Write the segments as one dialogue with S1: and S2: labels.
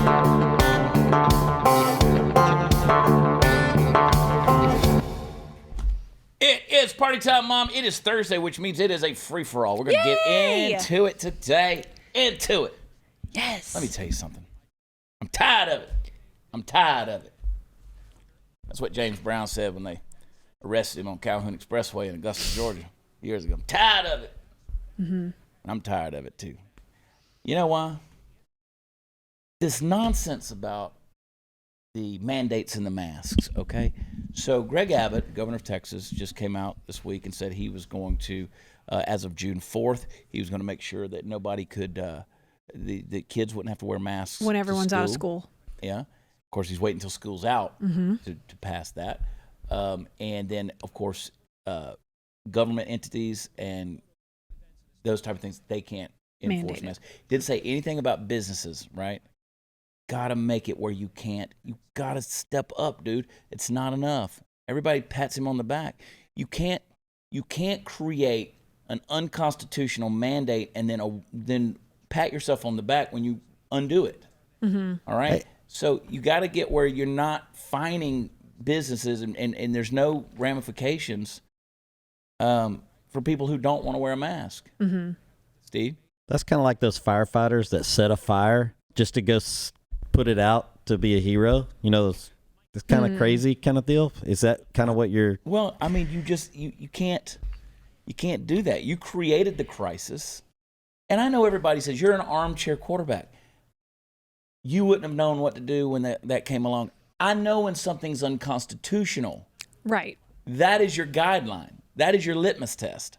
S1: It is party time, Mom. It is Thursday, which means it is a free-for-all. We're going to get into it today. Into it.
S2: Yes.
S1: Let me tell you something. I'm tired of it. That's what James Brown said when they arrested him on Calhoun Expressway in Augusta, Georgia, years ago. I'm tired of it. Mm-hmm. And I'm tired of it, too. You know why? This nonsense about the mandates and the masks, okay? So Greg Abbott, governor of Texas, just came out this week and said he was going to, as of June 4th, he was going to make sure that nobody could, the kids wouldn't have to wear masks
S2: when everyone's out of school.
S1: Yeah. Of course, he's waiting until school's out to pass that. And then, of course, government entities and those type of things, they can't enforce masks. Didn't say anything about businesses, right? Gotta make it where you can't. You gotta step up, dude. It's not enough. Everybody pats him on the back. You can't create an unconstitutional mandate and then pat yourself on the back when you undo it. Mm-hmm. All right. Hey. So you got to get where you're not fining businesses and there's no ramifications for people who don't want to wear a mask. Mm-hmm. Steve?
S3: That's kind of like those firefighters that set a fire just to go put it out to be a hero. You know, this kind of crazy kind of deal. Is that kind of what you're? Well,
S1: I mean, you can't do that. You created the crisis, and I know everybody says you're an armchair quarterback. You wouldn't have known what to do when that came along. I know when something's unconstitutional.
S2: Right.
S1: That is your guideline. That is your litmus test.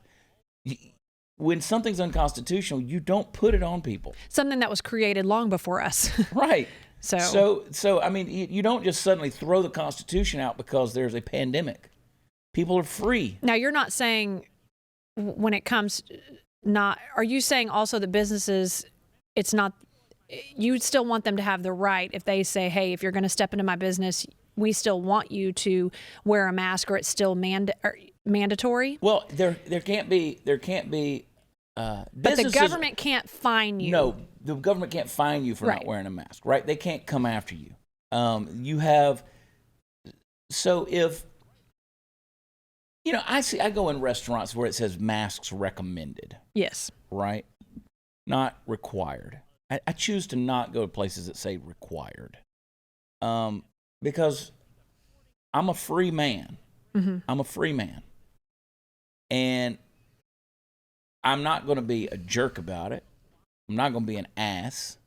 S1: When something's unconstitutional, you don't put it on people.
S2: Something that was created long before us.
S1: Right. So I mean, you don't just suddenly throw the Constitution out because there's a pandemic. People are free.
S2: Now, you're not saying when it comes are you saying also that businesses, it's not, you still want them to have the right if they say, hey, if you're going to step into my business, we still want you to wear a mask, or it's still mandatory?
S1: Well, there can't be.
S2: But the government can't fine you.
S1: No, the government can't fine you for not wearing a mask, right? They can't come after you. So if, I go in restaurants where it says masks recommended.
S2: Yes.
S1: Right? Not required. I choose to not go to places that say required. Because I'm a free man. Mm-hmm. I'm a free man. And I'm not going to be a jerk about it. I'm not going to be an ass.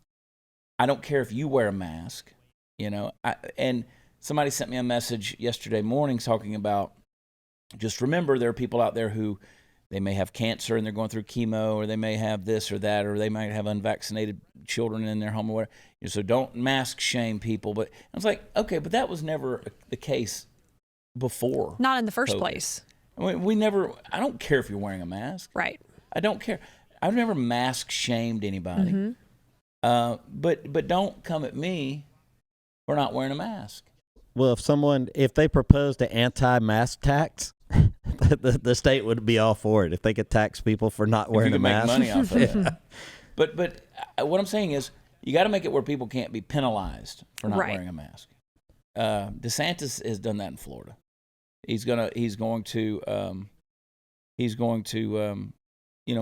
S1: I don't care if you wear a mask, and somebody sent me a message yesterday morning talking about, just remember there are people out there who they may have cancer and they're going through chemo, or they may have this or that, or they might have unvaccinated children in their home or whatever. So don't mask shame people. But I was like, okay, but that was never the case before.
S2: Not in the first
S1: COVID.
S2: place.
S1: I mean, I don't care if you're wearing a mask.
S2: Right.
S1: I don't care. I've never mask shamed anybody. Mm-hmm. But don't come at me for not wearing a mask.
S3: Well, if they proposed an anti-mask tax, the state would be all for it if they could tax people for not wearing a mask.
S1: Make money off of it. But what I'm saying is, you got to make it where people can't be penalized for not wearing a mask. DeSantis has done that in Florida. He's going to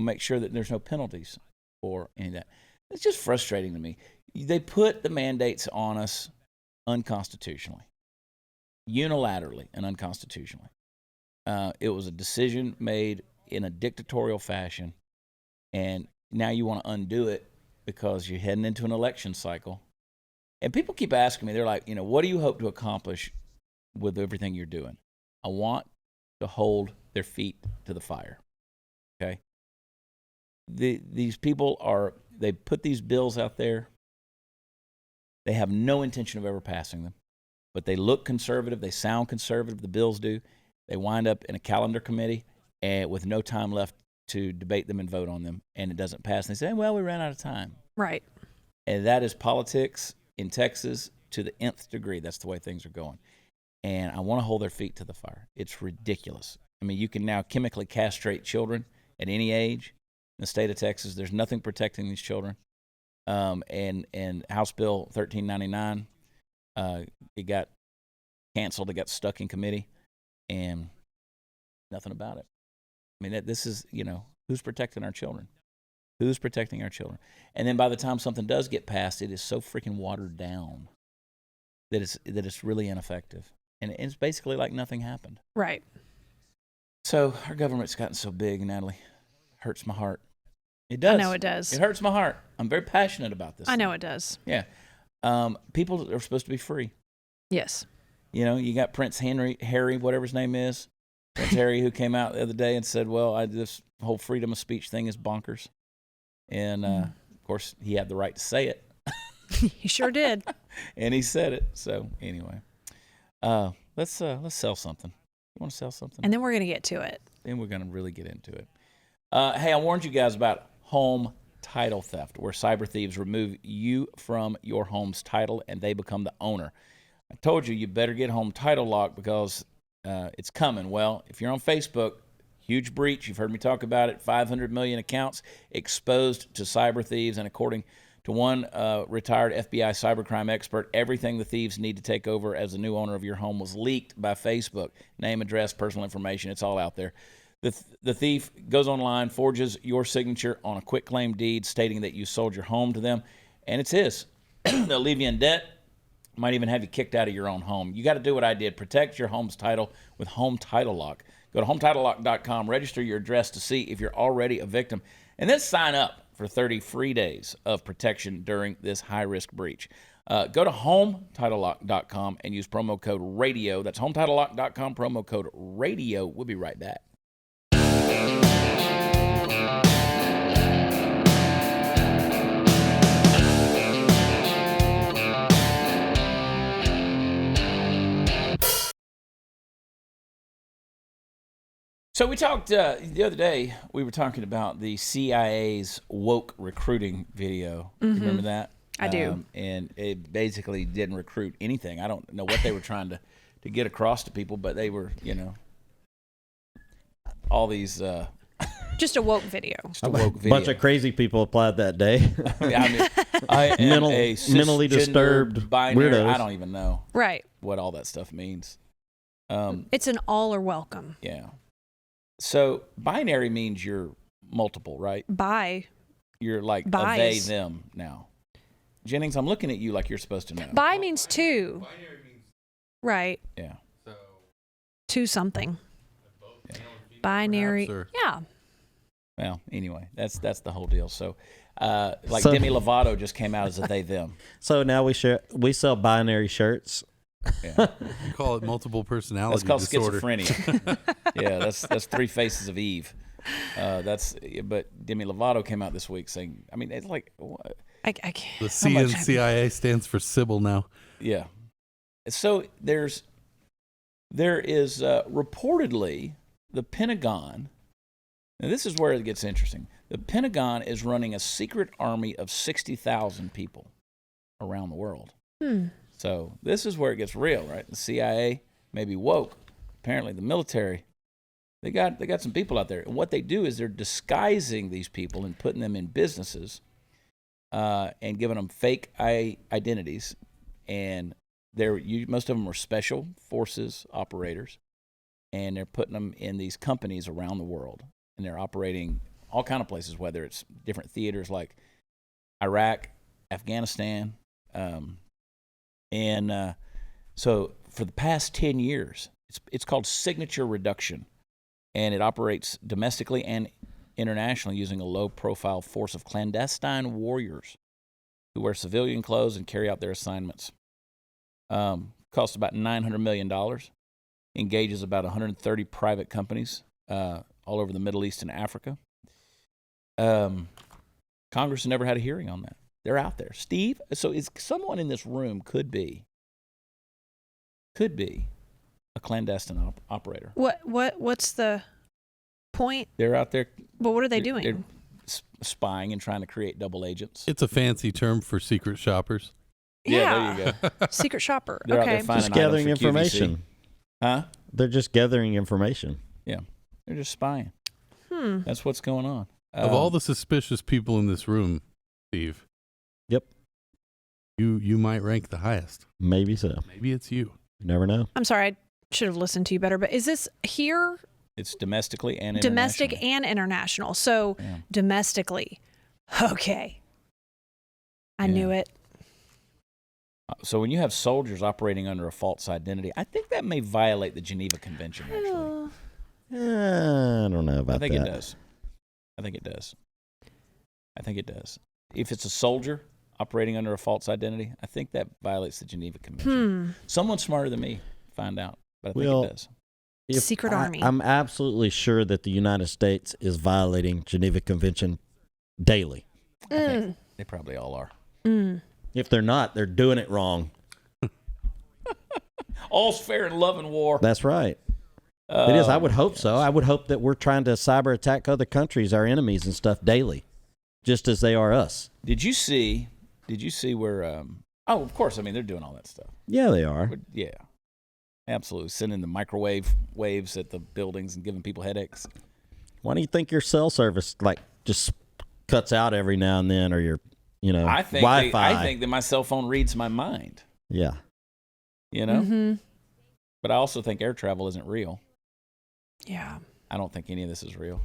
S1: make sure that there's no penalties for any of that. It's just frustrating to me. They put the mandates on us unconstitutionally, unilaterally and unconstitutionally. It was a decision made in a dictatorial fashion, and now you want to undo it because you're heading into an election cycle. And people keep asking me, they're like, what do you hope to accomplish with everything you're doing? I want to hold their feet to the fire. Okay? These people they put these bills out there. They have no intention of ever passing them, but they look conservative. They sound conservative. The bills do. They wind up in a calendar committee and with no time left to debate them and vote on them, and it doesn't pass. And they say, well, we ran out of time.
S2: Right.
S1: And that is politics in Texas to the nth degree. That's the way things are going. And I want to hold their feet to the fire. It's ridiculous. I mean, you can now chemically castrate children at any age in the state of Texas. There's nothing protecting these children. and House Bill 1399, it got canceled. It got stuck in committee, and nothing about it. I mean, this is, who's protecting our children? Who's protecting our children? And then by the time something does get passed, it is so freaking watered down that it's really ineffective. And it's basically like nothing happened.
S2: Right.
S1: So our government's gotten so big, Natalie. Hurts my heart. It does.
S2: I know it does.
S1: It hurts my heart. I'm very passionate about this.
S2: I know it does.
S1: Yeah. People are supposed to be free.
S2: Yes.
S1: You got Prince Harry, whatever his name is, Prince Harry, who came out the other day and said, well, this whole freedom of speech thing is bonkers. And, of course, he had the right to say it.
S2: He sure did.
S1: And he said it. So, anyway, let's sell something. You want to sell something?
S2: And then we're going to get to it.
S1: Then we're going to really get into it. Hey, I warned you guys about home title theft, where cyber thieves remove you from your home's title and they become the owner. I told you better get home title locked because it's coming. Well, if you're on Facebook, huge breach. You've heard me talk about it. 500 million accounts exposed to cyber thieves. And according to one retired FBI cybercrime expert, everything the thieves need to take over as the new owner of your home was leaked by Facebook. Name, address, personal information. It's all out there. The thief goes online, forges your signature on a quitclaim deed stating that you sold your home to them, and it's his. They'll leave you in debt. Might even have you kicked out of your own home. You got to do what I did. Protect your home's title with Home Title Lock. Go to HometitleLock.com, register your address to see if you're already a victim, and then sign up for 30 free days of protection during this high-risk breach. Go to HometitleLock.com and use promo code RADIO. That's HometitleLock.com, promo code RADIO. We'll be right back. So we talked the other day, we were talking about the CIA's woke recruiting video. Mm-hmm. Remember that?
S2: I do.
S1: And it basically didn't recruit anything. I don't know what they were trying to get across to people, but they were, all these...
S2: just a woke video.
S3: A bunch of crazy people applied that day.
S1: I am
S3: mentally disturbed
S1: binary,
S3: weirdos.
S1: I don't even know what all that stuff means.
S2: It's an all or welcome.
S1: Yeah. So binary means you're multiple, right? You're like a they, them now. Jennings, I'm looking at you like you're supposed to know.
S2: Bi means two.
S4: Binary means
S2: right.
S1: Yeah.
S4: So
S2: two something.
S1: Yeah.
S2: Binary. Yeah.
S1: Well, anyway, that's the whole deal. So, Demi Lovato just came out as a they them.
S3: So now we sell binary shirts.
S1: Yeah.
S4: You call it multiple personality
S1: disorder.
S4: disorder.
S1: Schizophrenia. Yeah, that's three faces of Eve. But Demi Lovato came out this week saying, I mean, it's like what?
S2: I can't.
S4: The C in CIA stands for Sybil now.
S1: Yeah. So there is reportedly the Pentagon. Now this is where it gets interesting. The Pentagon is running a secret army of 60,000 people around the world. So this is where it gets real, right? The CIA may be woke. Apparently the military, they got some people out there. And what they do is they're disguising these people and putting them in businesses and giving them fake identities. And most of them are special forces operators. And they're putting them in these companies around the world. And they're operating all kind of places, whether it's different theaters like Iraq, Afghanistan. So for the past 10 years, it's called signature reduction. And it operates domestically and internationally using a low-profile force of clandestine warriors who wear civilian clothes and carry out their assignments. Costs about $900 million. Engages about 130 private companies all over the Middle East and Africa. Congress never had a hearing on that. They're out there. Steve, so is someone in this room could be a clandestine operator.
S2: What's the point?
S1: They're out there.
S2: But what are they doing?
S1: They're spying and trying to create double agents.
S4: It's a fancy term for secret shoppers.
S1: Yeah, there you go.
S2: Secret shopper.
S1: They're
S2: okay.
S1: out there
S3: Just gathering information.
S1: Huh?
S3: They're just gathering information.
S1: Yeah. They're just spying. That's what's going on.
S4: Of all the suspicious people in this room, Steve,
S3: Yep.
S4: You might rank the highest.
S3: Maybe so.
S4: Maybe it's you.
S3: You never know.
S2: I'm sorry, I should have listened to you better, but is this here?
S1: It's domestically and
S2: Domestic
S1: internationally.
S2: and international. So
S1: Yeah.
S2: domestically. Okay. I knew it.
S1: So when you have soldiers operating under a false identity, I think that may violate the Geneva Convention, actually.
S3: I don't know about that.
S1: I think it does. I think it does. I think it does. If it's a soldier operating under a false identity, I think that violates the Geneva Convention. Someone smarter than me find out, but I think it does.
S2: Secret army.
S3: I'm absolutely sure that the United States is violating Geneva Convention daily.
S1: I think they probably all are.
S3: If they're not, they're doing it wrong.
S1: All's fair in love and war.
S3: That's right. It is. I would hope so. I would hope that we're trying to cyber attack other countries, our enemies and stuff, daily, just as they are us.
S1: Did you see where? Oh, of course. I mean, they're doing all that stuff.
S3: Yeah, they are.
S1: But, yeah, absolutely. Sending the microwave waves at the buildings and giving people headaches.
S3: Why do you think your cell service just cuts out every now and then, or your Wi-Fi?
S1: I think that my cell phone reads my mind.
S3: Yeah.
S1: But I also think air travel isn't real.
S2: Yeah.
S1: I don't think any of this is real.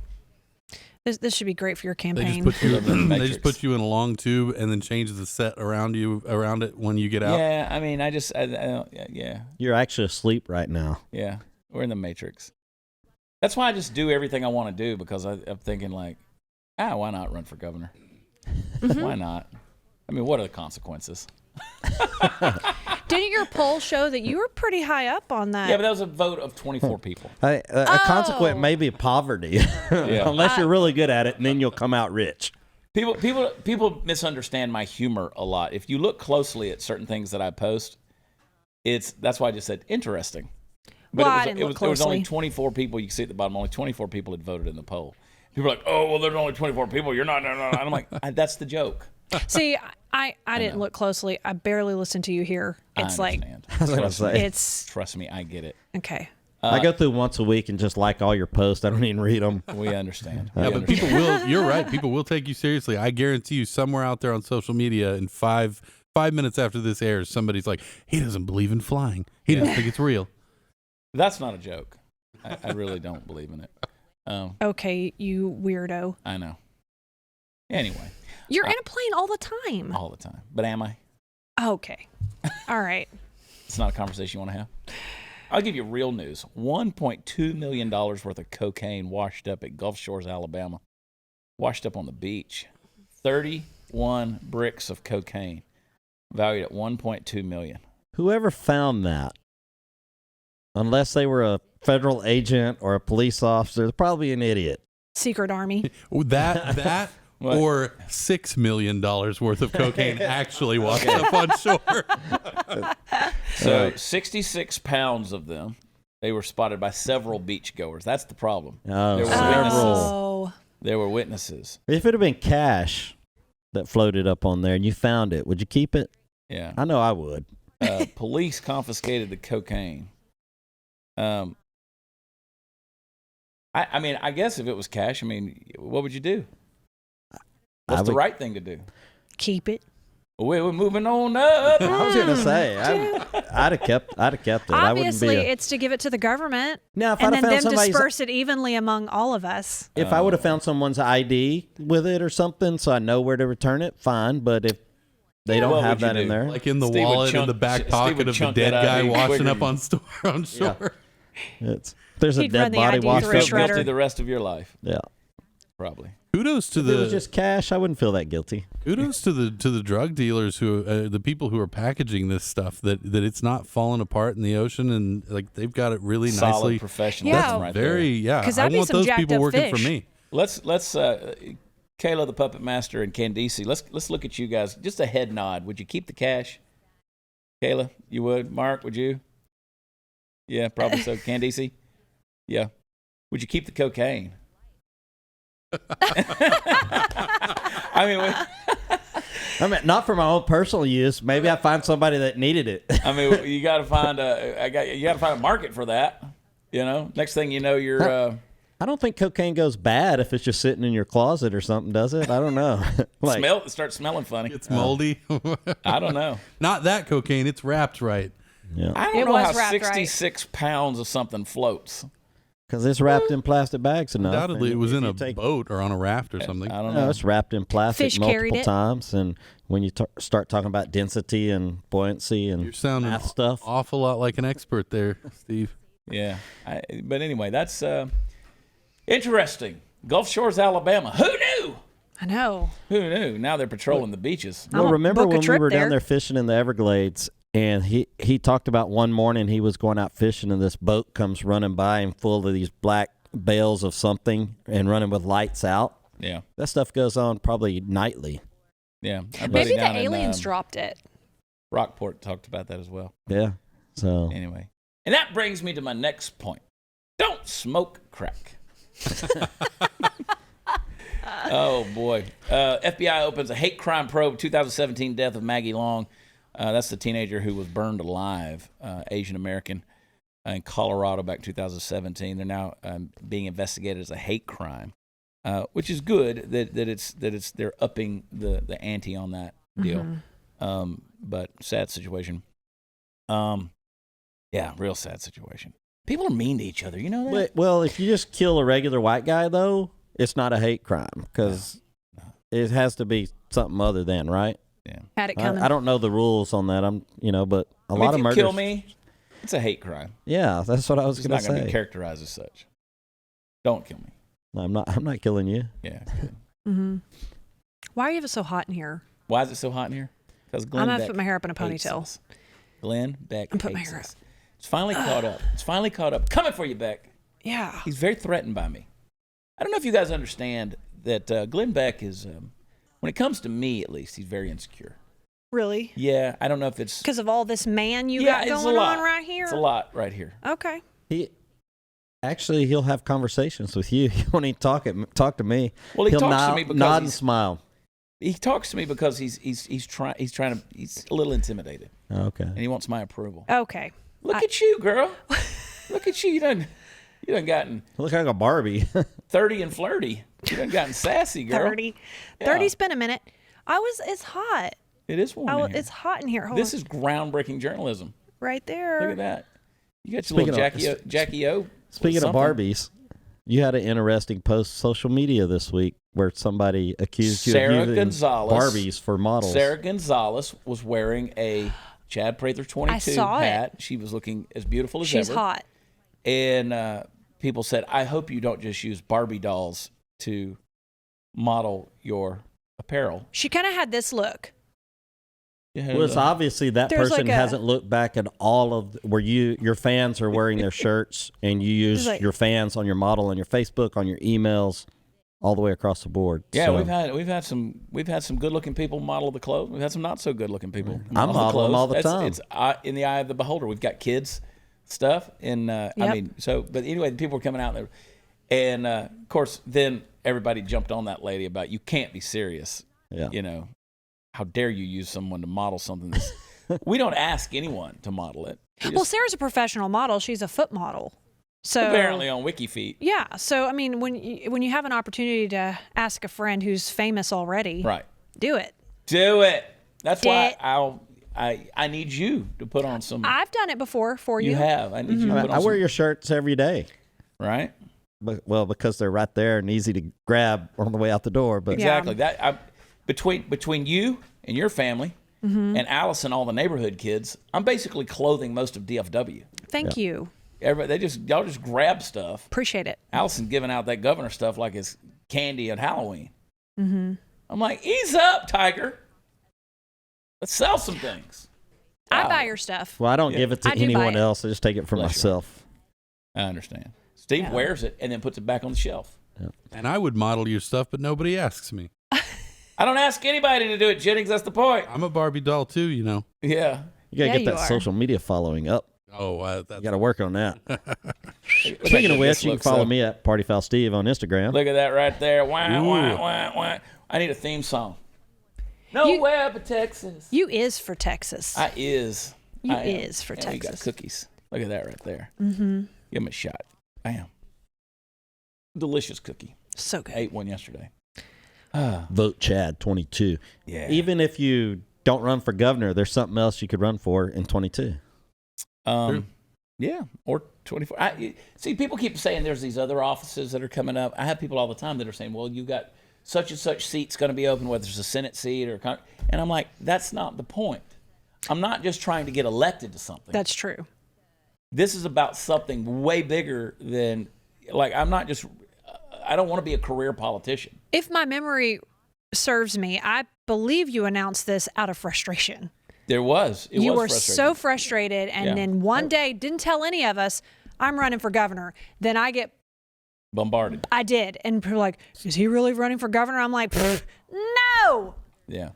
S2: This should be great for your
S4: They
S2: campaign.
S4: just put you in a long tube and then change the set around it when you get out.
S1: Yeah, I mean, I yeah.
S3: You're actually asleep right now.
S1: Yeah, we're in the Matrix. That's why I just do everything I want to do, because I'm thinking why not run for governor? Why not? I mean, what are the consequences?
S2: Didn't your poll show that you were pretty high up on that?
S1: Yeah, but that was a vote of 24 people.
S3: A consequent may be poverty, unless you're really good at it, and then you'll come out rich.
S1: People misunderstand my humor a lot. If you look closely at certain things that I post, that's why I just said interesting. But
S2: I didn't look
S1: there was only
S2: closely.
S1: 24 people. You can see at the bottom, only 24 people had voted in the poll. People are like, oh, well, there's only 24 people. You're not. And I'm like, that's the joke.
S2: See, I didn't look closely. I barely listened to you here. It's
S1: I
S2: like
S1: understand. Trust me, I get it.
S2: Okay.
S3: I go through once a week and just like all your posts. I don't even read them.
S1: We understand.
S4: But people will. You're right. People will take you seriously. I guarantee you, somewhere out there on social media, in 5 minutes after this airs, somebody's like, he doesn't believe in flying. He doesn't think it's real.
S1: That's not a joke. I really don't believe in it.
S2: Okay, you weirdo.
S1: I know. Anyway.
S2: You're in a plane all the time.
S1: All the time. But am I?
S2: Okay. All right.
S1: It's not a conversation you want to have. I'll give you real news. $1.2 million worth of cocaine washed up at Gulf Shores, Alabama. Washed up on the beach. 31 bricks of cocaine valued at $1.2 million.
S3: Whoever found that, unless they were a federal agent or a police officer, they're probably an idiot.
S2: Secret army.
S4: That or $6 million worth of cocaine actually washed up on shore.
S1: So 66 pounds of them. They were spotted by several beachgoers. That's the problem.
S3: Oh,
S1: There were
S3: several.
S1: There were witnesses.
S3: If it had been cash that floated up on there and you found it, would you keep it?
S1: Yeah.
S3: I know I would.
S1: Police confiscated the cocaine. I mean, I guess if it was cash, I mean, what would you do? What's the right thing to do?
S2: Keep it.
S1: We're moving on up.
S3: I was gonna say I'd have kept it.
S2: Obviously, it's to give it to the government,
S3: Now, if
S2: and
S3: I'd
S2: then
S3: have
S2: them
S3: found
S2: disperse it evenly among all of us.
S3: If I would have found someone's ID with it or something, so I know where to return it, fine. But if they don't
S1: What
S3: have
S1: would you
S3: that in
S1: do?
S3: there,
S4: Like in the
S1: Steve would
S4: wallet in
S1: chunk-
S4: the back
S1: Steve
S4: pocket
S1: would
S4: of the
S1: chunk
S4: dead
S1: that
S4: guy
S1: ID
S4: washing
S1: quicker
S4: up
S1: than-
S4: on shore.
S3: there's a
S2: He'd run
S3: dead
S2: the
S3: body
S2: ID
S3: washed
S2: through a
S3: up.
S1: Feel
S2: shredder.
S1: guilty the rest of your life,
S3: Yeah.
S1: probably.
S4: Kudos to
S3: If it was just cash, I wouldn't feel that guilty.
S4: Kudos to the drug dealers who the people who are packaging this stuff that it's not falling apart in the ocean, and like they've got it really
S1: Solid
S4: nicely.
S1: professionalism
S2: Yeah.
S1: right
S4: Very
S1: there.
S2: 'Cause
S4: I
S2: that'd be
S4: want
S2: some
S4: those
S2: jacked
S4: people
S2: up
S4: working for
S2: fish.
S4: me.
S1: Let's Kayla the Puppet Master and Candice. Let's look at you guys. Just a head nod. Would you keep the cash? Kayla, you would. Mark, would you? Yeah, probably so. Candice? Yeah. Would you keep the cocaine?
S3: I mean, not for my own personal use. Maybe I find somebody that needed it.
S1: You got to find a market for that. You know, next thing you know, you're
S3: I don't think cocaine goes bad if it's just sitting in your closet or something, does it? I don't know.
S1: It starts smelling funny.
S4: It's moldy.
S1: I don't know.
S4: Not that cocaine. It's wrapped right.
S3: Yeah.
S1: I don't know how 66 pounds of something floats.
S3: Because it's wrapped in plastic bags enough.
S4: Undoubtedly, it was in a boat or on a raft or something.
S1: I don't know.
S3: No, it's wrapped in plastic
S2: Fish carried
S3: multiple
S2: it.
S3: times. And when you start talking about density and buoyancy and
S4: You're sounding
S3: math stuff.
S4: awful lot like an expert there, Steve.
S1: Yeah. But anyway, that's interesting. Gulf Shores, Alabama. Who knew?
S2: I know.
S1: Who knew? Now they're patrolling the beaches.
S2: I'm
S3: Well,
S2: gonna
S3: remember
S2: book a
S3: when we
S2: trip
S3: were down
S2: there.
S3: there fishing in the Everglades, and he talked about one morning he was going out fishing, and this boat comes running by him full of these black bales of something and running with lights out.
S1: Yeah.
S3: That stuff goes on probably nightly.
S1: Yeah. Our buddy
S2: Maybe the
S1: down in,
S2: aliens dropped it.
S1: Rockport talked about that as well.
S3: Yeah. So
S1: Anyway. And that brings me to my next point. Don't smoke crack. Oh, boy. FBI opens a hate crime probe, 2017 death of Maggie Long. That's the teenager who was burned alive, Asian American, in Colorado back in 2017. They're now being investigated as a hate crime, which is good that they're upping the ante on that deal. But sad situation. Yeah, real sad situation. People are mean to each other. You know that?
S3: well, if you just kill a regular white guy, though, it's not a hate crime because it has to be something other than, right?
S1: Yeah.
S2: Had it coming.
S3: I don't know the rules on that. But a lot
S1: if
S3: of
S1: you
S3: murders.
S1: kill me, it's a hate crime.
S3: Yeah, that's what I was
S1: It's
S3: going
S1: not
S3: to
S1: going to be
S3: say.
S1: characterized as such. Don't kill me.
S3: No, I'm not killing you.
S1: Yeah. Good.
S2: Why are you so hot in here?
S1: Why is it so hot in here? Because Glenn
S2: I'm gonna
S1: Beck
S2: put my hair up in a
S1: hates
S2: ponytail.
S1: us. Glenn Beck
S2: I'm putting my
S1: hates
S2: hair
S1: us. It's finally caught up. It's finally caught up. Coming for you, Beck.
S2: Yeah.
S1: He's very threatened by me. I don't know if you guys understand that Glenn Beck is, when it comes to me at least, he's very insecure.
S2: Really?
S1: Yeah, I don't know if it's...
S2: Because of all this man you
S1: yeah,
S2: got
S1: it's a
S2: going
S1: lot.
S2: on right here?
S1: It's a lot right here.
S2: Okay.
S3: He'll have conversations with you. He won't even talk to me.
S1: Well, he
S3: He'll
S1: talks
S3: nod,
S1: to me because
S3: nod and
S1: he's-
S3: smile.
S1: He talks to me because he's trying to... He's a little intimidated,
S3: Okay.
S1: and he wants my approval.
S2: Okay.
S1: Look at you, girl. Look at you. You done gotten
S3: Look like a Barbie.
S1: 30 and flirty. You done gotten sassy, girl.
S2: 30.
S1: Yeah.
S2: 30's been a minute. It's hot.
S1: It is warm in here.
S2: It's hot in here. Hold
S1: This
S2: on.
S1: is groundbreaking journalism.
S2: Right there.
S1: Look at that. You got your little Jackie O.
S3: Speaking of
S1: something.
S3: Barbies, you had an interesting post social media this week where somebody accused you
S1: Sarah
S3: of using
S1: Gonzalez.
S3: Barbies for models.
S1: Sarah Gonzalez was wearing a Chad Prather 22
S2: I saw it.
S1: hat. She was looking as beautiful as
S2: She's
S1: ever.
S2: hot.
S1: And people said, I hope you don't just use Barbie dolls to model your apparel.
S2: She kind of had this look.
S3: Well, it's obviously that
S2: There's
S3: person
S2: like a-
S3: hasn't looked back at all of where your fans are wearing their shirts, and you use
S2: There's like-
S3: your fans on your model, on your Facebook, on your emails, all the way across the board.
S1: Yeah,
S3: So,
S1: we've had some good looking people model the clothes. We've had some not so good looking people.
S3: I model them
S1: clothes.
S3: all the time.
S1: It's in the eye of the beholder. We've got kids stuff, and I
S2: Yep.
S1: mean, but anyway, people were coming out there, and of course, then everybody jumped on that lady about you can't be serious.
S3: Yeah.
S1: You know, how dare you use someone to model something? We don't ask anyone to model it. We
S2: Well,
S1: just-
S2: Sarah's a professional model. She's a foot model. So
S1: apparently on WikiFeet.
S2: Yeah. So I mean, when you have an opportunity to ask a friend who's famous already,
S1: Right.
S2: do it.
S1: Do it. That's why
S2: Did-
S1: I need you to put on some.
S2: I've done it before for you.
S1: You have. I need you to put on
S3: I wear
S1: some,
S3: your shirts every day.
S1: right?
S3: Well, because they're right there and easy to grab on the way out the door. But
S2: Yeah.
S1: Exactly. Between you and your family
S2: Mm-hmm.
S1: and Alice and all the neighborhood kids, I'm basically clothing most of DFW.
S2: Thank you.
S1: Everybody, y'all just grab stuff.
S2: Appreciate it.
S1: Allison's giving out that governor stuff like it's candy at Halloween. Mm-hmm. I'm like, ease up, Tiger. Let's sell some things.
S2: I
S1: Wow.
S2: buy your stuff.
S3: well, I don't give it to
S2: I do buy
S3: anyone
S2: it.
S3: else. I just take it for
S1: Bless you.
S3: myself.
S1: I understand. Steve wears it and then puts it back on the shelf.
S4: And I would model your stuff, but nobody asks me.
S1: I don't ask anybody to do it, Jennings. That's the point.
S4: I'm a Barbie doll too, you know.
S1: Yeah.
S3: You gotta
S2: Yeah,
S3: get
S2: you
S3: that
S2: are.
S3: social media following up.
S4: Oh,
S3: You
S4: that's
S3: got to work on that.
S1: Look
S3: Speaking
S1: how
S3: of
S1: good
S3: which,
S1: this
S3: you can
S1: looks,
S3: follow
S1: though.
S3: me at PartyFoul Steve on Instagram.
S1: Look at that right there. Wah,
S4: Ooh.
S1: wah, wah, wah. I need a theme song. Nowhere but Texas.
S2: You is for Texas.
S1: I is.
S2: You
S1: I am.
S2: is for
S1: And we got
S2: Texas.
S1: cookies. Look at that right there. Mm-hmm. Give him a shot. Bam. Delicious cookie.
S2: So good.
S1: Ate one yesterday.
S3: Vote Chad 22.
S1: Yeah.
S3: Even if you don't run for governor, there's something else you could run for in 22.
S4: Sure.
S1: Yeah, or 24. See, people keep saying there's these other offices that are coming up. I have people all the time that are saying, well, you got such and such seats going to be open, whether it's a Senate seat or and I'm like, that's not the point. I'm not just trying to get elected to something.
S2: That's true.
S1: This is about something way bigger than, like, I don't want to be a career politician.
S2: If my memory serves me, I believe you announced this out of frustration.
S1: There was.
S2: You were
S1: frustrating.
S2: so frustrated, and
S1: Yeah.
S2: then one day didn't tell any of us, I'm running for governor. Then I get
S1: bombarded.
S2: I did. And people were like, is he really running for governor? I'm like, no.
S1: Yeah.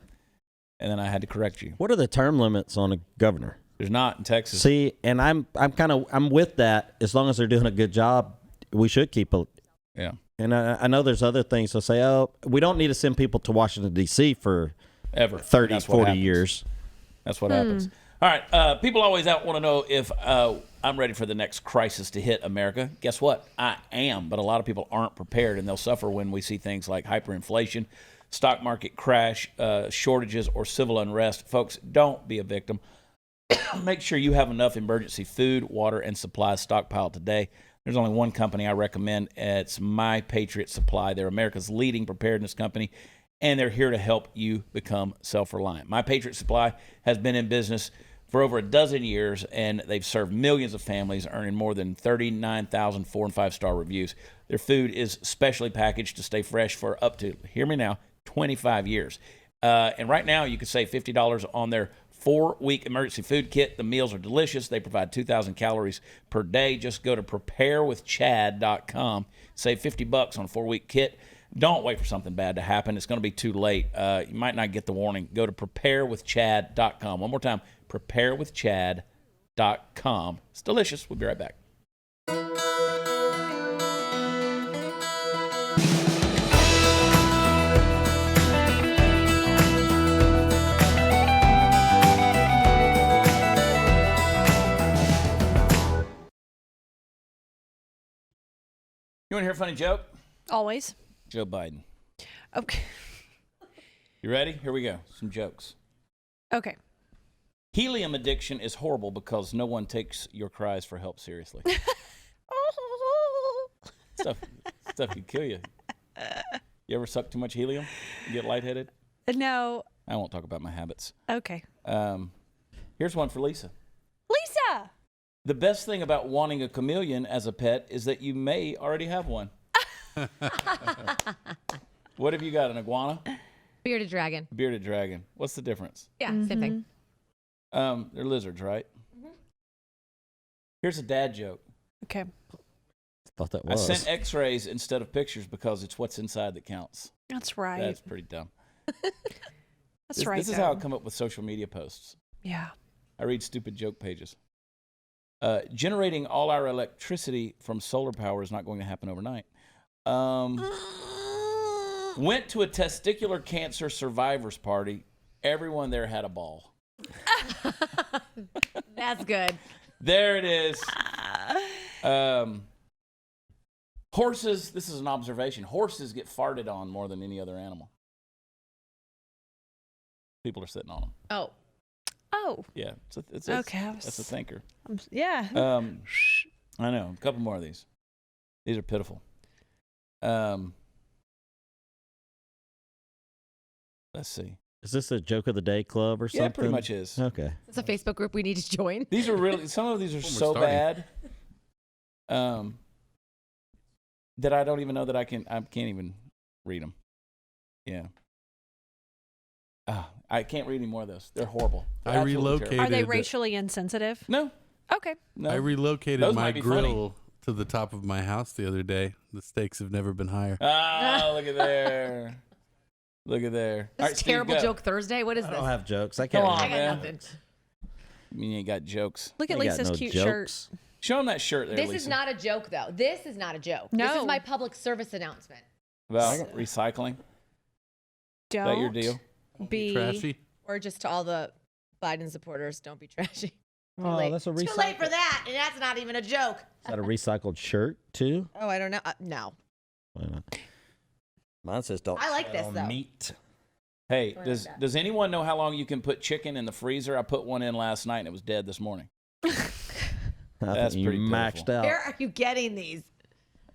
S1: And then I had to correct you.
S3: What are the term limits on a governor?
S1: There's not in Texas.
S3: See, and I'm with that. As long as they're doing a good job, we should keep it.
S1: Yeah.
S3: And I know there's other things to say, oh, we don't need to send people to Washington, D.C. for
S1: Ever.
S3: 30,
S1: That's what
S3: 40
S1: happens.
S3: years.
S1: That's what happens. All right. People always want to know if I'm ready for the next crisis to hit America. Guess what? I am. But a lot of people aren't prepared, and they'll suffer when we see things like hyperinflation, stock market crash, shortages, or civil unrest. Folks, don't be a victim. Make sure you have enough emergency food, water, and supplies stockpiled today. There's only one company I recommend. It's My Patriot Supply. They're America's leading preparedness company, and they're here to help you become self-reliant. My Patriot Supply has been in business for over a dozen years, and they've served millions of families, earning more than 39,000 4- and 5-star reviews. Their food is specially packaged to stay fresh for up to, hear me now, 25 years. And right now, you can save $50 on their 4-week emergency food kit. The meals are delicious. They provide 2,000 calories per day. Just go to preparewithchad.com. Save $50 on a 4-week kit. Don't wait for something bad to happen. It's going to be too late. You might not get the warning. Go to preparewithchad.com. One more time, preparewithchad.com. It's delicious. We'll be right back. You want to hear a funny joke?
S2: Always.
S1: Joe Biden.
S2: Okay.
S1: You ready? Here we go. Some jokes.
S2: Okay.
S1: Helium addiction is horrible because no one takes your cries for help seriously. Stuff could kill you. You ever suck too much helium? You get lightheaded?
S2: No.
S1: I won't talk about my habits.
S2: Okay.
S1: Here's one for Lisa.
S2: Lisa.
S1: The best thing about wanting a chameleon as a pet is that you may already have one. What have you got, an iguana?
S5: Bearded dragon.
S1: Bearded dragon. What's the difference?
S5: Yeah, same thing.
S1: They're lizards, right? Here's a dad joke.
S2: Okay.
S3: Thought that
S1: I
S3: was.
S1: sent x-rays instead of pictures because it's what's inside that counts.
S2: That's right.
S1: That's pretty dumb.
S2: That's right.
S1: This is how I come up with social media posts.
S2: Yeah.
S1: I read stupid joke pages. Generating all our electricity from solar power is not going to happen overnight. Went to a testicular cancer survivors party. Everyone there had a ball.
S5: That's good.
S1: There it is. Horses, this is an observation. Horses get farted on more than any other animal. People are sitting on them.
S5: Oh.
S1: Yeah. It's
S2: Okay,
S1: that's a thinker.
S2: Yeah.
S1: I know. A couple more of these. These are pitiful. Let's see.
S3: Is this a joke of the day club or something?
S1: Yeah, it pretty much is.
S3: Okay.
S5: It's a Facebook group we need to join.
S1: These are really, some of these are
S4: When we're
S1: so
S4: starting.
S1: bad that I don't even know that I can't even read them. Yeah. I can't read any more of those. They're horrible. They're
S4: I
S1: absolutely
S4: relocated-
S1: terrible.
S2: Are they
S4: the-
S2: racially insensitive?
S1: No.
S2: Okay.
S1: No.
S4: I relocated
S1: Those
S4: my
S1: might be funny.
S4: grill to the top of my house the other day. The stakes have never been higher.
S1: Oh, look at there. Look at there.
S5: This
S1: All right,
S5: is
S1: Steve,
S5: terrible
S1: go.
S5: joke Thursday. What is
S3: I
S5: this?
S3: don't have jokes. I
S1: Come
S3: can't.
S1: on,
S5: I got
S1: man.
S5: nothing.
S1: I mean, you ain't got jokes.
S2: Look at
S3: I got
S2: Lisa's
S3: no
S2: cute
S3: jokes.
S2: shirt.
S1: Show him that shirt there,
S5: This
S1: Lisa.
S5: is not a joke, though. This is not a joke. This
S2: No.
S5: is my public service announcement.
S1: About recycling.
S2: Don't
S1: Is that your deal?
S2: be
S4: Trashy.
S5: Or just to all the Biden supporters, don't be trashy. Too
S3: Oh,
S5: late.
S3: that's a
S5: Too late for that, and that's not even a joke.
S3: Is that a recycled shirt too?
S5: Oh, I don't know. No.
S3: Why not? Mine says don't.
S5: I like
S3: tread
S5: this,
S3: on
S5: though.
S3: meat.
S1: Hey,
S5: Or
S1: does
S5: like that.
S1: does anyone know how long you can put chicken in the freezer? I put one in last night and it was dead this morning.
S3: I
S1: That's
S3: think you
S1: pretty
S3: maxed
S1: pitiful.
S3: out.
S5: Where are you getting these?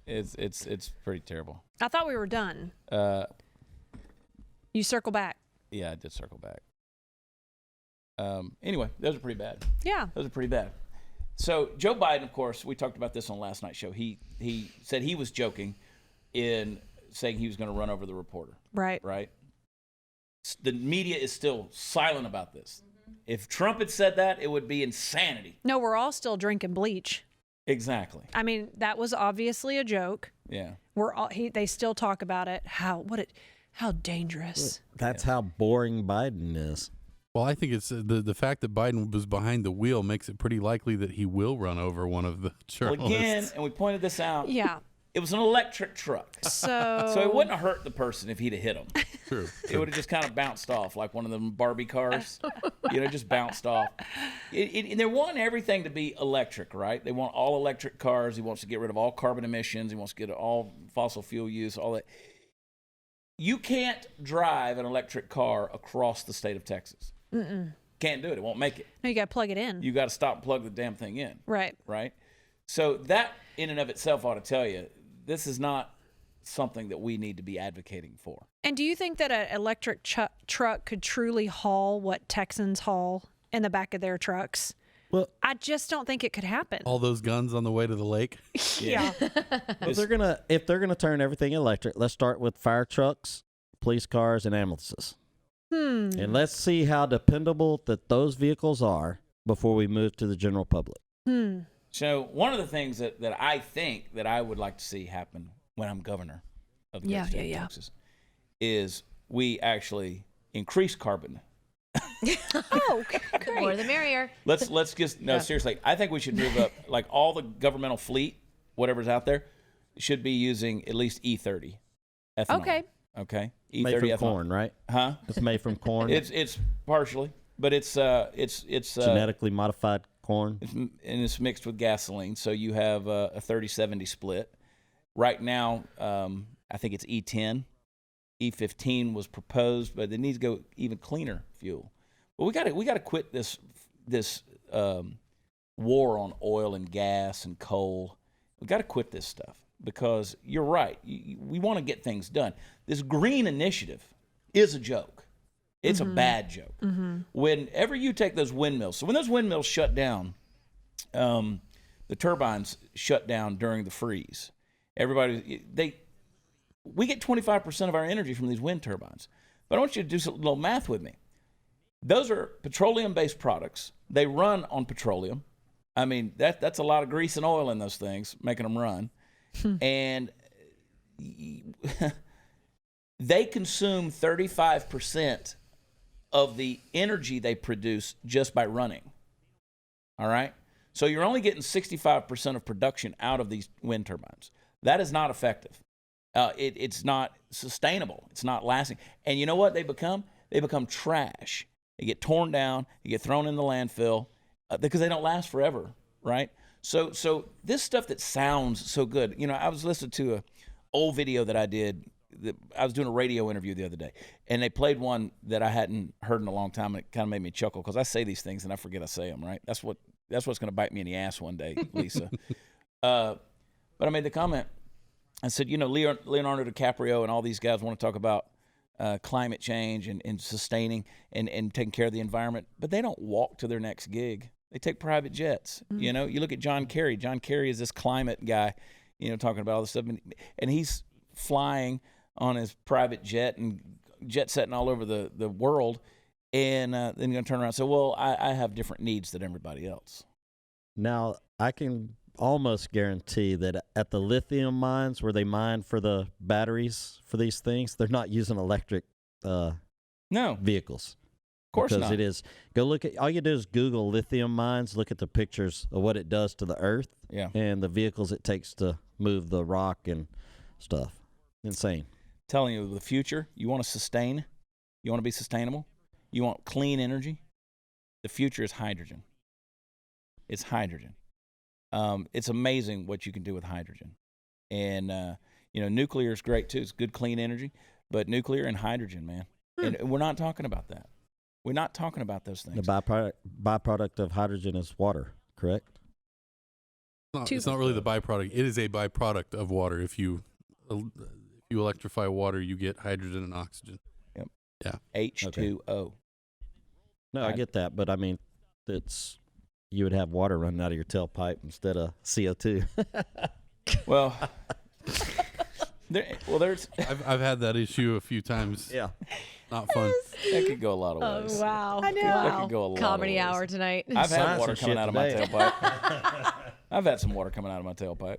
S1: It's pretty terrible.
S2: I thought we were done. You circle back.
S1: Yeah, I did circle back. Anyway, those are pretty bad.
S2: Yeah.
S1: Those are pretty bad. So Joe Biden, of course, we talked about this on last night's show. He said he was joking in saying he was going to run over the reporter.
S2: Right.
S1: Right? The media is still silent about this. If Trump had said that, it would be insanity.
S2: No, we're all still drinking bleach.
S1: Exactly.
S2: I mean, that was obviously a joke.
S1: Yeah.
S2: We're all they still talk about it. How dangerous.
S3: That's how boring Biden is.
S4: Well, I think it's the fact that Biden was behind the wheel makes it pretty likely that he will run over one of the
S1: Well,
S4: journalists.
S1: again, and we pointed this out.
S2: Yeah.
S1: It was an electric truck.
S2: So
S1: So it wouldn't have hurt the person if he'd have hit him.
S4: True.
S1: It would have just kind of bounced off like one of them Barbie cars. Just bounced off. And they want everything to be electric, right? They want all electric cars. He wants to get rid of all carbon emissions. He wants to get all fossil fuel use, all that. You can't drive an electric car across the state of Texas. Can't do it. It won't make it.
S2: No, you got to plug it in.
S1: You got to stop and plug the damn thing in.
S2: Right.
S1: Right? So that in and of itself ought to tell you this is not something that we need to be advocating for.
S2: And do you think that an electric truck could truly haul what Texans haul in the back of their trucks?
S3: Well,
S2: I just don't think it could happen.
S4: All those guns on the way to the lake.
S2: Yeah.
S3: if they're gonna turn everything electric, let's start with fire trucks, police cars, and ambulances. And let's see how dependable that those vehicles are before we move to the general public.
S1: So one of the things that I think that I would like to see happen when I'm governor of the great state of Texas is we actually increase carbon.
S2: Oh, great.
S5: More the merrier.
S1: Let's just seriously. I think we should move up like all the governmental fleet, whatever's out there, should be using at least E30 ethanol. Okay. E30
S3: Made from
S1: ethanol.
S3: corn, right?
S1: Huh?
S3: It's made from corn.
S1: It's partially, but it's
S3: genetically modified corn.
S1: it's mixed with gasoline, so you have a 30-70 split. Right now, I think it's E10. E15 was proposed, but it needs to go even cleaner fuel. But we got to quit this war on oil and gas and coal. We got to quit this stuff because you're right. We want to get things done. This green initiative is a joke. It's a bad joke. Whenever you take those windmills, so when those windmills shut down, the turbines shut down during the freeze. We get 25% of our energy from these wind turbines. But I want you to do a little math with me. Those are petroleum-based products. They run on petroleum. I mean, that's a lot of grease and oil in those things, making them run. And they consume 35% of the energy they produce just by running. All right? So you're only getting 65% of production out of these wind turbines. That is not effective. It's not sustainable. It's not lasting. And you know what they become? They become trash. They get torn down. They get thrown in the landfill because they don't last forever, right? So this stuff that sounds so good. I was listening to an old video that I did. I was doing a radio interview the other day, and they played one that I hadn't heard in a long time, and it kind of made me chuckle because I say these things and I forget I say them, right? That's what's going to bite me in the ass one day, Lisa. But I made the comment. I said, Leonardo DiCaprio and all these guys want to talk about climate change and sustaining and taking care of the environment, but they don't walk to their next gig. They take private jets. You look at John Kerry. John Kerry is this climate guy, talking about all this stuff, and he's flying on his private jet and jet setting all over the world, and then you're going to turn around and say, well, I have different needs than everybody else.
S3: Now, I can almost guarantee that at the lithium mines where they mine for the batteries for these things, they're not using electric vehicles.
S1: Of course
S3: because
S1: not.
S3: it is. Go look at, all you do is Google lithium mines, look at the pictures of what it does to the earth and the vehicles it takes to move the rock and stuff. Insane.
S1: Telling you, the future, you want to sustain, you want to be sustainable, you want clean energy, the future is hydrogen. It's hydrogen. It's amazing what you can do with hydrogen. And, nuclear is great too. It's good, clean energy, but nuclear and hydrogen, man. And we're not talking about that. We're not talking about those things.
S3: The byproduct of hydrogen is water, correct?
S4: It's not really the byproduct. It is a byproduct of water. If you electrify water, you get hydrogen and oxygen.
S1: Yep.
S4: Yeah.
S1: H2O.
S3: No, I get that, but I mean, you would have water running out of your tailpipe instead of CO2.
S1: Well, there's
S4: I've had that issue a few times.
S3: Yeah.
S4: Not fun.
S1: that could go a lot of ways.
S5: Oh, wow.
S2: I know.
S1: That could go a lot
S5: Comedy
S1: of ways.
S5: hour tonight.
S1: I've had
S3: Science
S1: water
S3: and
S1: coming
S3: shit
S1: out of my
S3: today.
S1: tailpipe. I've had some water coming out of my tailpipe.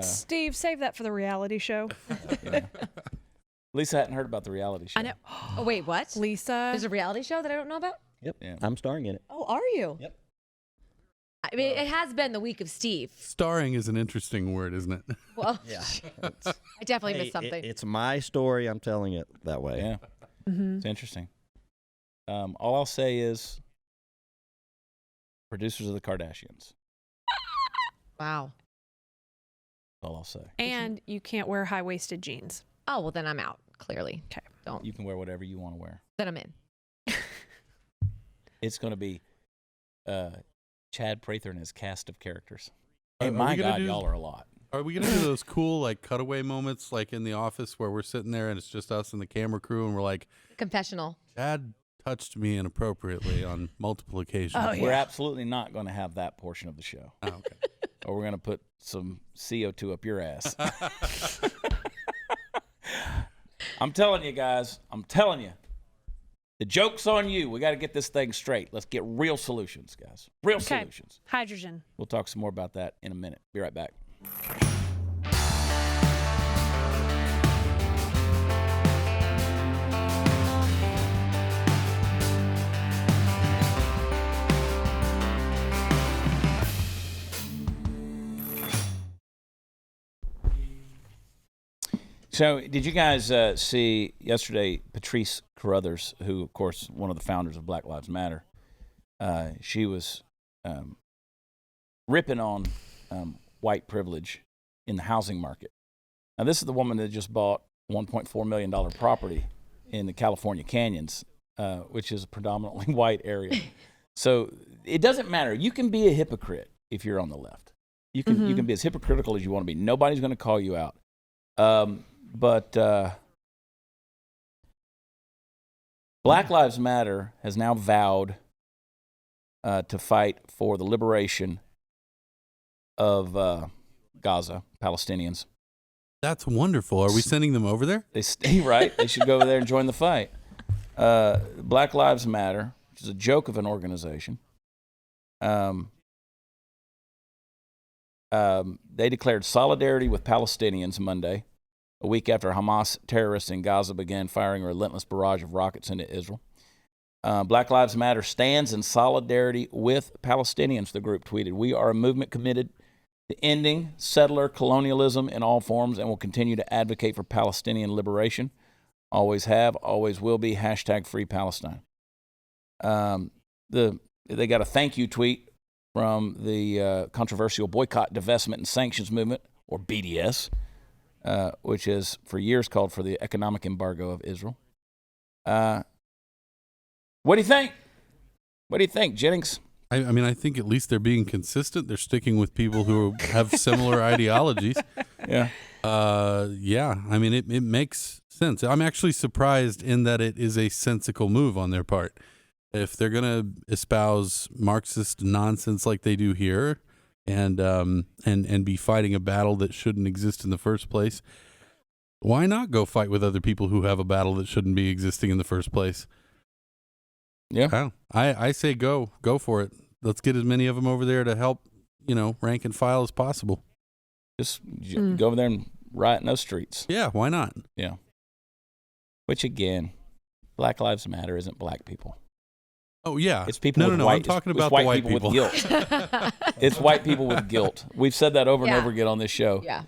S2: Steve, save that for the reality show.
S1: Lisa hadn't heard about the reality show.
S2: I know.
S5: Oh, wait, what?
S2: Lisa.
S5: There's a reality show that I don't know about?
S3: Yep.
S1: Yeah.
S3: I'm starring in it.
S5: Oh, are you?
S3: Yep.
S5: I mean, it has been the week of Steve.
S4: Starring is an interesting word, isn't it?
S5: Well,
S3: Yeah.
S5: I definitely missed something.
S3: It's my story. I'm telling it that way.
S1: Yeah. It's interesting. All I'll say is producers of the Kardashians.
S5: Wow.
S1: That's all I'll say.
S2: And you can't wear high-waisted jeans.
S5: Oh, well, then I'm out, clearly.
S2: Okay.
S5: Don't.
S1: You can wear whatever you want to wear.
S5: Then I'm in.
S1: It's going to be Chad Prather and his cast of characters.
S4: Are
S1: Hey,
S4: we
S1: my
S4: gonna
S1: God,
S4: do-
S1: y'all are a lot.
S4: Are we gonna do those cool like cutaway moments like in The Office where we're sitting there and it's just us and the camera crew and we're like,
S5: Confessional.
S4: Chad touched me inappropriately on multiple occasions.
S2: Oh, yeah.
S1: We're absolutely not going to have that portion of the show.
S4: Oh, okay.
S1: Or we're going to put some CO2 up your ass. I'm telling you guys, the joke's on you. We got to get this thing straight. Let's get real solutions, guys. Real solutions.
S2: Hydrogen.
S1: We'll talk some more about that in a minute. Be right back. So, did you guys see yesterday Patrice Carruthers, who, of course, one of the founders of Black Lives Matter? She was ripping on white privilege in the housing market. Now, this is the woman that just bought $1.4 million property in the California canyons, which is a predominantly white area. So it doesn't matter. You can be a hypocrite if you're on the left. You can be as hypocritical as you want to be. Nobody's going to call you out. But Black Lives Matter has now vowed to fight for the liberation of Gaza, Palestinians.
S4: That's wonderful. Are we sending them over there?
S1: They stay right. They should go over there and join the fight. Black Lives Matter, which is a joke of an organization, they declared solidarity with Palestinians Monday, a week after Hamas terrorists in Gaza began firing a relentless barrage of rockets into Israel. Black Lives Matter stands in solidarity with Palestinians, the group tweeted. We are a movement committed to ending settler colonialism in all forms and will continue to advocate for Palestinian liberation. Always have, always will be, #Free Palestine. They got a thank you tweet from the controversial Boycott, Divestment, and Sanctions Movement, or BDS, which has for years called for the economic embargo of Israel. What do you think? What do you think, Jennings?
S4: I mean, I think at least they're being consistent. They're sticking with people who have similar ideologies.
S1: Yeah.
S4: Yeah. I mean, it makes sense. I'm actually surprised in that it is a sensical move on their part. If they're going to espouse Marxist nonsense like they do here and be fighting a battle that shouldn't exist in the first place, why not go fight with other people who have a battle that shouldn't be existing in the first place?
S1: Yeah.
S4: I say go for it. Let's get as many of them over there to help, rank and file as possible.
S1: Just go over there and riot in those streets.
S4: Yeah, why not?
S1: Yeah. Which, again, Black Lives Matter isn't black people.
S4: Oh, yeah.
S1: It's people with
S4: No,
S1: white,
S4: I'm talking
S1: it's
S4: about
S1: white
S4: the white
S1: people
S4: people.
S1: with guilt. It's white people with guilt. We've said that over and over again on this show.
S5: Yeah.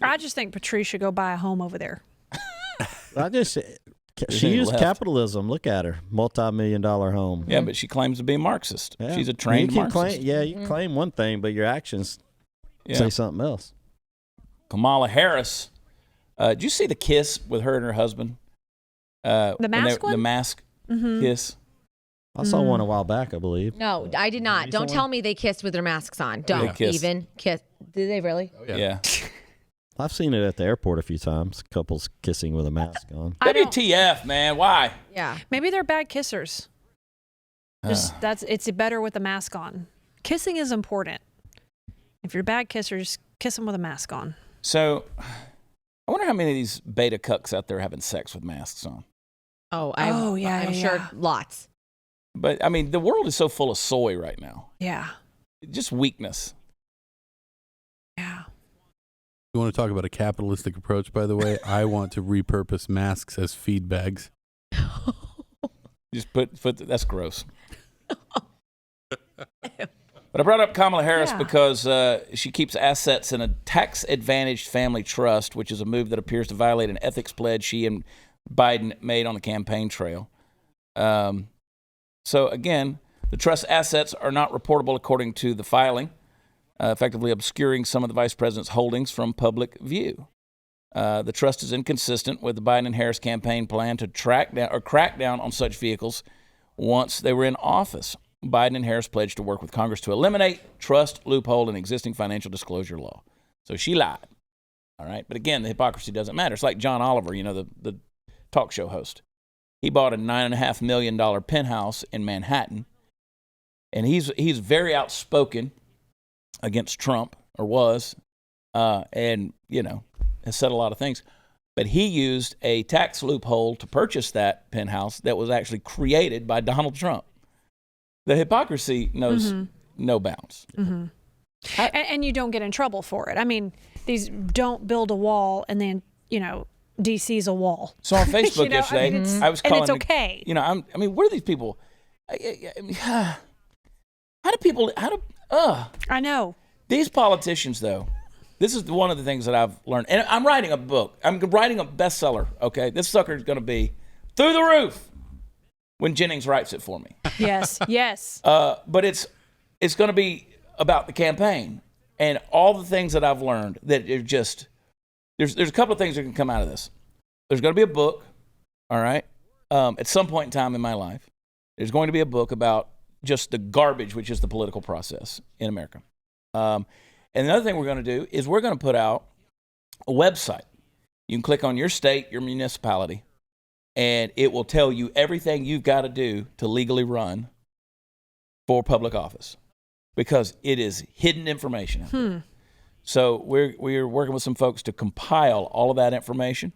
S2: I just think Patrice should go buy a home over there.
S3: She
S1: ain't
S3: used
S1: left.
S3: capitalism. Look at her, multi-million-dollar home.
S1: Yeah, but she claims to be a Marxist.
S3: Yeah.
S1: She's a trained
S3: you can
S1: Marxist.
S3: you can claim one thing, but your actions
S1: Yeah.
S3: say something else.
S1: Kamala Harris Did you see the kiss with her and her husband?
S2: The mask one?
S1: The mask kiss.
S3: I saw one a while back, I believe.
S5: No, I did not. Don't tell me they kissed with their masks on. Don't even kiss. Did they really?
S4: Oh,
S1: Yeah.
S3: I've seen it at the airport a few times. Couples kissing with a mask on.
S1: WTF, man? Why?
S5: Yeah.
S2: Maybe they're bad kissers. It's better with a mask on. Kissing is important. If you're bad kissers, kiss them with a mask on.
S1: So, I wonder how many of these beta cucks out there having sex with masks on.
S5: I'm sure lots.
S1: But I mean, the world is so full of soy right now.
S2: Yeah.
S1: Just weakness.
S2: Yeah.
S4: You want to talk about a capitalistic approach, by the way? I want to repurpose masks as feed bags.
S1: Just put that's gross. But I brought up Kamala Harris because she keeps assets in a tax-advantaged family trust, which is a move that appears to violate an ethics pledge she and Biden made on the campaign trail. So again, the trust assets are not reportable according to the filing, effectively obscuring some of the vice president's holdings from public view. The trust is inconsistent with the Biden and Harris campaign plan to crack down on such vehicles once they were in office. Biden and Harris pledged to work with Congress to eliminate trust loophole in existing financial disclosure law. So she lied. All right. But again, the hypocrisy doesn't matter. It's like John Oliver, the talk show host. He bought a $9.5 million penthouse in Manhattan, and he's very outspoken against Trump, or was, and has said a lot of things. But he used a tax loophole to purchase that penthouse that was actually created by Donald Trump. The hypocrisy knows no bounds.
S2: Mm-hmm. And you don't get in trouble for it. I mean, these don't build a wall and then, DC's a wall.
S1: So on Facebook yesterday, I was calling.
S2: And it's okay.
S1: What are these people? How do
S2: I know.
S1: These politicians, though, this is one of the things that I've learned. And I'm writing a book. I'm writing a bestseller, okay? This sucker is going to be through the roof when Jennings writes it for me.
S2: Yes, yes.
S1: But it's going to be about the campaign and all the things that I've learned that are just, there's a couple of things that can come out of this. There's going to be a book, all right? At some point in time in my life, there's going to be a book about just the garbage, which is the political process in America. And another thing we're going to do is we're going to put out a website. You can click on your state, your municipality, and it will tell you everything you've got to do to legally run for public office, because it is hidden information out there. So we're working with some folks to compile all of that information,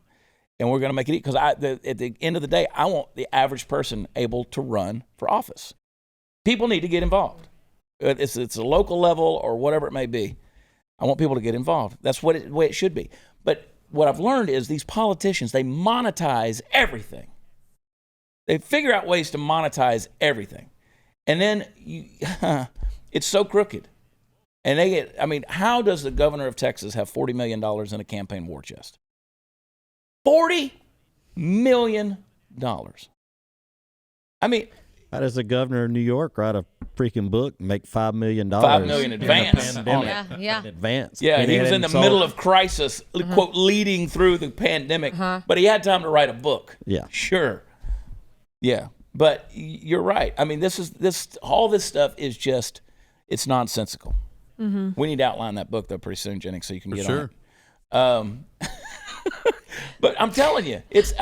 S1: and we're going to make it because at the end of the day, I want the average person able to run for office. People need to get involved. It's a local level or whatever it may be. I want people to get involved. That's the way it should be. But what I've learned is these politicians, they monetize everything. They figure out ways to monetize everything. And then it's so crooked. And how does the governor of Texas have $40 million in a campaign war chest? $40 million.
S3: How does the governor of New York write a freaking book and make $5 million?
S1: $5 million advance.
S5: Yeah.
S3: Advance.
S1: Yeah, he was in the middle of crisis, quote, leading through the pandemic, but he had time to write a book.
S3: Yeah.
S1: Sure. Yeah. But you're right. I mean, all this stuff is just, it's nonsensical. We need to outline that book, though, pretty soon, Jennings, so you can get on it. But I'm telling you, it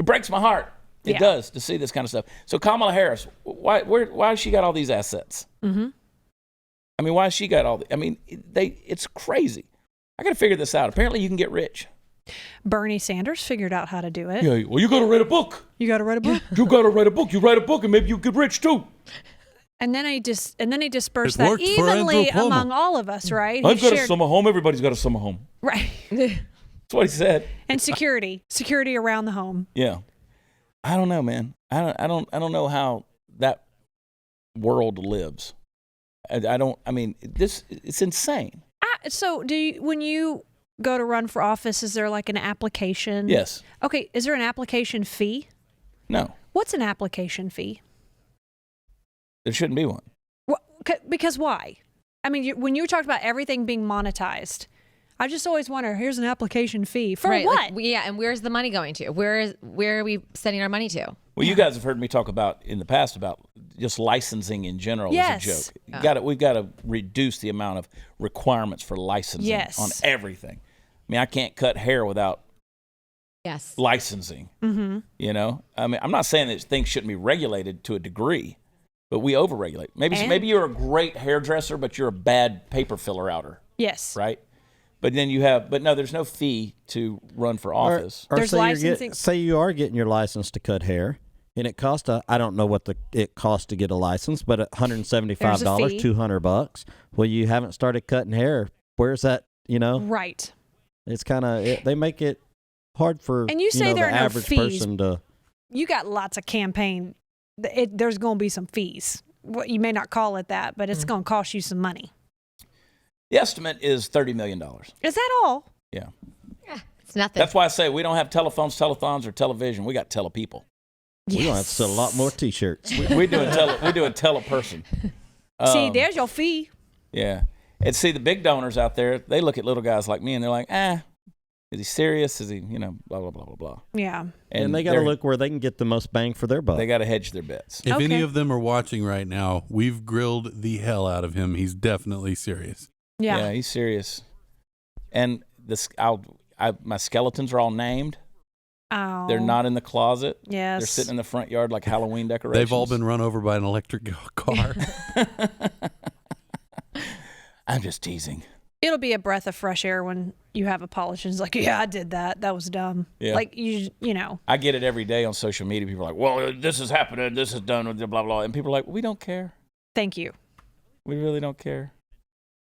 S1: breaks my heart. It does, to see this kind of stuff. So Kamala Harris, why has she got all these assets? Why has she got all it's crazy. I got to figure this out. Apparently you can get rich.
S2: Bernie Sanders figured out how to do it.
S1: Yeah, well, you got to write a book.
S2: You got to write a book?
S1: You got to write a book. You write a book and maybe you get rich too.
S2: And then he dispersed that evenly among all of us, right?
S1: I've got a summer home. Everybody's got a summer home.
S2: Right.
S1: That's what he said.
S2: And security around the home.
S1: Yeah. I don't know, man. I don't know how that world lives. It's insane.
S2: So when you go to run for office, is there like an application?
S1: Yes.
S2: Okay. Is there an application fee?
S1: No.
S2: What's an application fee?
S1: There shouldn't be one.
S2: Well, because why? I mean, when you talked about everything being monetized, I just always wonder, here's an application fee. For
S5: Right,
S2: what?
S5: like, yeah, and where's the money going to? Where are we sending our money to?
S1: Well, you guys have heard me talk about in the past about just licensing in general
S2: Yes.
S1: as a joke. We've got to reduce the amount of requirements for licensing on everything. I mean, I can't cut hair without licensing.
S2: Mm-hmm.
S1: You know, I mean, I'm not saying that things shouldn't be regulated to a degree, but we overregulate. Maybe you're a great hairdresser, but you're a bad paper filler outer.
S2: Yes.
S1: Right. But then no, there's no fee to run for office.
S2: There's licensing.
S3: Say you are getting your license to cut hair, and it costs I don't know what it costs to get a license, but $175, $200. Well, you haven't started cutting hair. Where's that? You know,
S2: right?
S3: It's kind of they make it hard for
S2: and you say there
S3: the
S2: are
S3: average
S2: no fees.
S3: person to.
S2: You got lots of campaign. There's going to be some fees. You may not call it that, but it's going to cost you some money.
S1: The estimate is $30 million.
S2: Is that all?
S1: Yeah.
S5: It's nothing.
S1: That's why I say we don't have telephones, telethons, or television. We got telepeople.
S3: Yes. We're going to have to sell a lot more T-shirts.
S1: We're doing teleperson.
S2: See, there's your fee.
S1: Yeah. And see, the big donors out there, they look at little guys like me and they're like, is he serious? Is he, blah, blah, blah, blah, blah.
S2: Yeah.
S3: And they got to look where they can get the most bang for their buck.
S1: They got to hedge their bets.
S4: If any of them are watching right now, we've grilled the hell out of him. He's definitely serious.
S2: Yeah,
S1: he's serious. And my skeletons are all named.
S2: Oh.
S1: They're not in the closet.
S2: Yes.
S1: They're sitting in the front yard like Halloween decorations.
S4: They've all been run over by an electric car.
S1: I'm just teasing.
S2: It'll be a breath of fresh air when you have apologies. Like, yeah, I did that. That was dumb.
S1: Yeah.
S2: Like, you know.
S1: I get it every day on social media. People are like, well, this is happening. This is done with blah, blah. And people are like, we don't care.
S2: Thank you.
S1: We really don't care.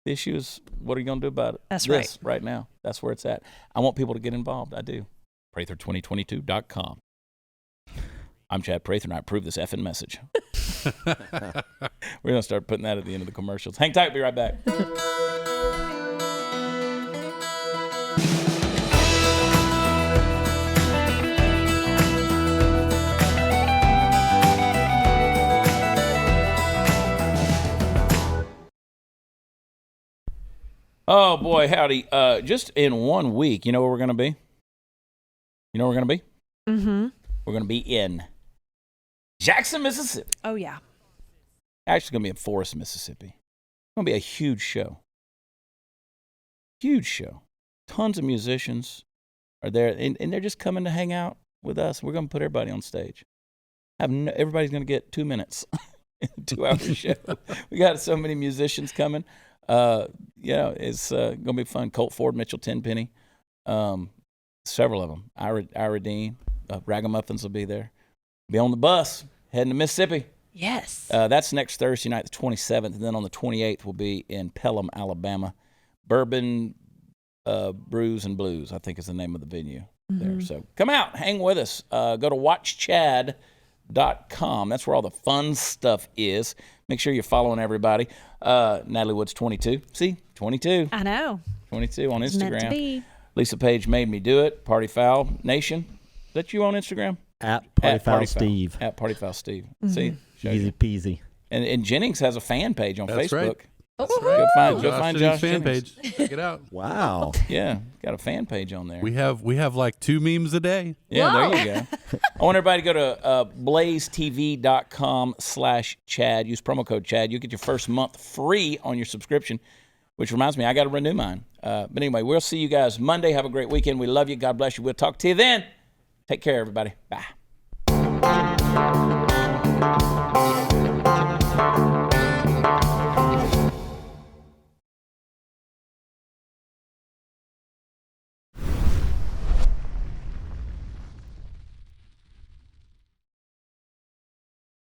S1: The issue is, what are you going to do about it?
S2: That's
S1: right now. That's where it's at. I want people to get involved. I do. Prather2022.com. I'm Chad Prather, and I approve this effing message. We're going to start putting that at the end of the commercials. Hang tight. Be right back. Oh, boy, howdy. Just in 1 week, you know where we're going to be? You know where we're going to be?
S2: Mm-hmm.
S1: We're going to be in Jackson, Mississippi.
S2: Oh, yeah.
S1: Actually, going to be in Forest, Mississippi. It's going to be a huge show. Huge show. Tons of musicians are there, and they're just coming to hang out with us. We're going to put everybody on stage. Everybody's going to get 2 minutes in a 2-hour show. We got so many musicians coming. It's going to be fun. Colt Ford, Mitchell Tenpenny, several of them. Ira Dean, Ragamuffins will be there. Be on the bus, heading to Mississippi.
S2: Yes.
S1: That's next Thursday night, the 27th, and then on the 28th we'll be in Pelham, Alabama. Bourbon Brews and Blues, I think is the name of the venue there. So come out, hang with us. Go to watchchad.com. That's where all the fun stuff is. Make sure you're following everybody. Natalie Woods 22. See, 22.
S2: I know.
S1: 22 on
S2: It's
S1: Instagram.
S2: meant to be.
S1: Lisa Page made me do it. Party Foul Nation. Is that you on Instagram?
S3: At Party Foul Steve.
S1: At Party Foul Steve.
S2: Mm-hmm.
S1: See?
S3: Easy peasy.
S1: And Jennings has a fan page on
S4: That's
S1: Facebook.
S4: Right.
S5: That's
S1: Go find Josh
S4: fan
S1: Jennings.
S4: page. Check it out.
S3: Wow.
S1: Yeah, got a fan page on there.
S4: We have like 2 memes a day.
S1: Yeah,
S5: Whoa.
S1: there you go. I want everybody to go to blazetv.com/Chad. Use promo code Chad. You'll get your first month free on your subscription, which reminds me, I got to renew mine. But anyway, we'll see you guys Monday. Have a great weekend. We love you. God bless you. We'll talk to you then. Take care, everybody. Bye.